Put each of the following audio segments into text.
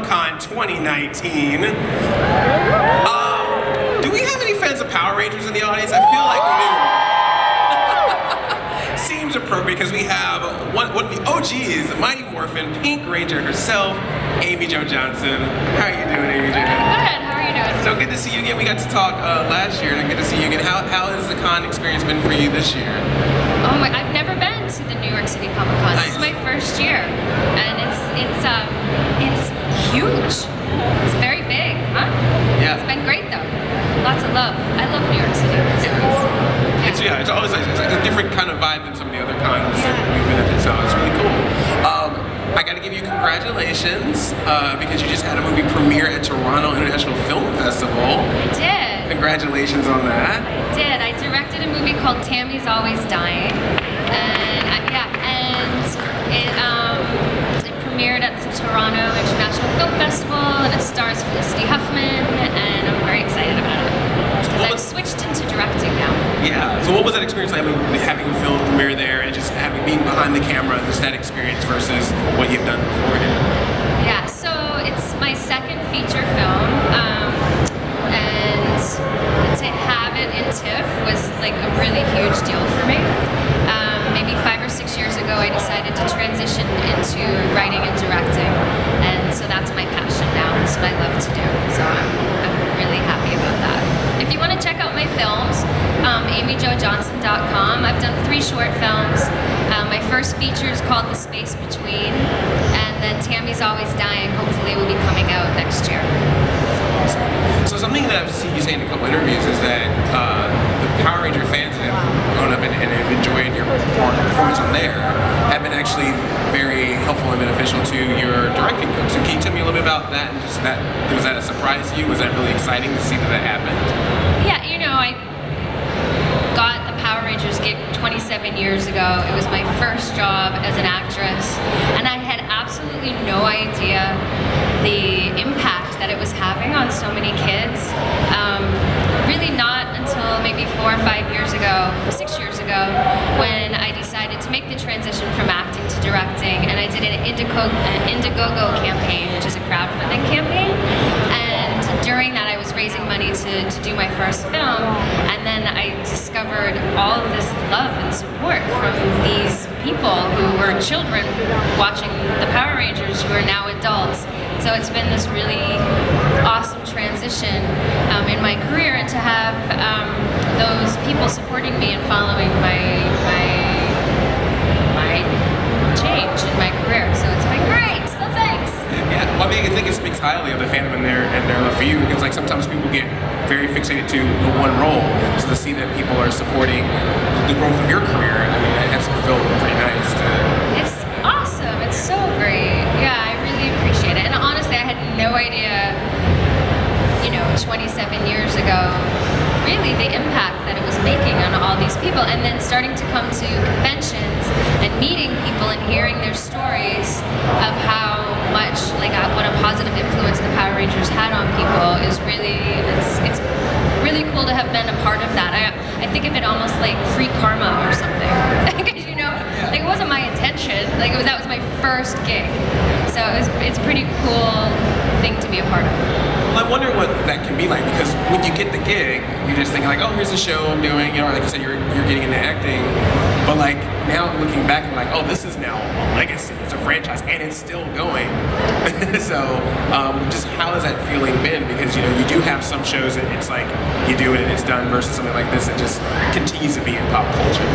Comic-Con 2019. Do we have any fans of Power Rangers in the audience? I feel like we do. Seems appropriate because we have one of the OGs, the Mighty Morphin, Pink Ranger herself, Amy Jo Johnson. How are you doing, Amy Jo? Good, how are you doing? So good to see you again. We got to talk last year, and good to see you again. How has the con experience been for you this year? Oh my, I've never been to the New York City Comic Con. Nice. This is my first year, and it's huge. It's very big, huh? Yeah. It's been great though. Lots of love. I love New York City. So It's always like, it's like a different kind of vibe than some of the other cons that we've been at, so it's really cool. I got to give you congratulations because you just had a movie premiere at Toronto International Film Festival. I did. Congratulations on that. I did. I directed a movie called Tammy's Always Dying, and it premiered at the Toronto International Film Festival, and it stars Felicity Huffman, and I'm very excited about it because I've switched into directing now. Yeah. So what was that experience like having a film premiere there and just being behind the camera, just that experience versus what you've done beforehand? Yeah. So it's my second feature film, and to have it in TIFF was like a really huge deal for me. Maybe 5 or 6 years ago, I decided to transition into writing and directing, and so that's my passion now. That's what I love to do. So I'm really happy about that. If you want to check out my films, amyjojohnson.com. I've done 3 short films. My first feature is called The Space Between, and then Tammy's Always Dying hopefully will be coming out next year. So something that I've seen you say in a couple interviews is that the Power Ranger fans that have grown up and have enjoyed your performance on there have been actually very helpful and beneficial to your directing coach. So can you tell me a little bit about that and just that, was that a surprise to you? Was that really exciting to see that happened? Yeah, you know, I got the Power Rangers gig 27 years ago. It was my first job as an actress, and I had absolutely no idea the impact that it was having on so many kids. Really not until maybe 4 or 5 years ago, 6 years ago, when I decided to make the transition from acting to directing, and I did an Indiegogo campaign, which is a crowdfunding campaign. And during that, I was raising money to do my first film, and then I discovered all of this love and support from these people who were children watching the Power Rangers who are now adults. So it's been this really awesome transition in my career, and to have those people supporting me and following my change in my career. So it's been great. So thanks. Yeah, well, I mean, I think it speaks highly of the fandom and their love for you, because like sometimes people get very fixated to the one role. So to see that people are supporting the growth of your career, I mean, that's feel pretty nice. It's awesome. It's so great. Yeah, I really appreciate it. And honestly, I had no idea, 27 years ago, really the impact that it was making on all these people. And then starting to come to conventions and meeting people and hearing their stories of how much, what a positive influence the Power Rangers had on people is really, it's really cool to have been a part of that. I think of it almost like free karma or something. Because, it wasn't my intention. That was my first gig. So it's a pretty cool thing to be a part of. Well, I wonder what that can be like, because when you get the gig, you're just thinking like, oh, here's a show I'm doing, like you said, you're getting into acting. But now looking back, I'm like, oh, this is now a legacy. It's a franchise, and it's still going. So, just how has that feeling been? Because you do have some shows that it's like you do it and it's done, versus something like this that just continues to be in pop culture.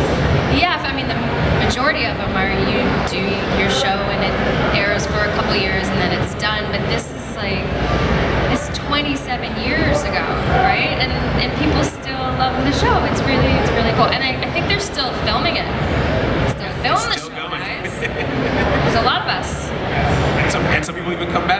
Yeah, I mean the majority of them are you do your show and it airs for a couple years and then it's done. But this is it's 27 years ago, right? And people still love the show. It's really cool. And I think they're still filming it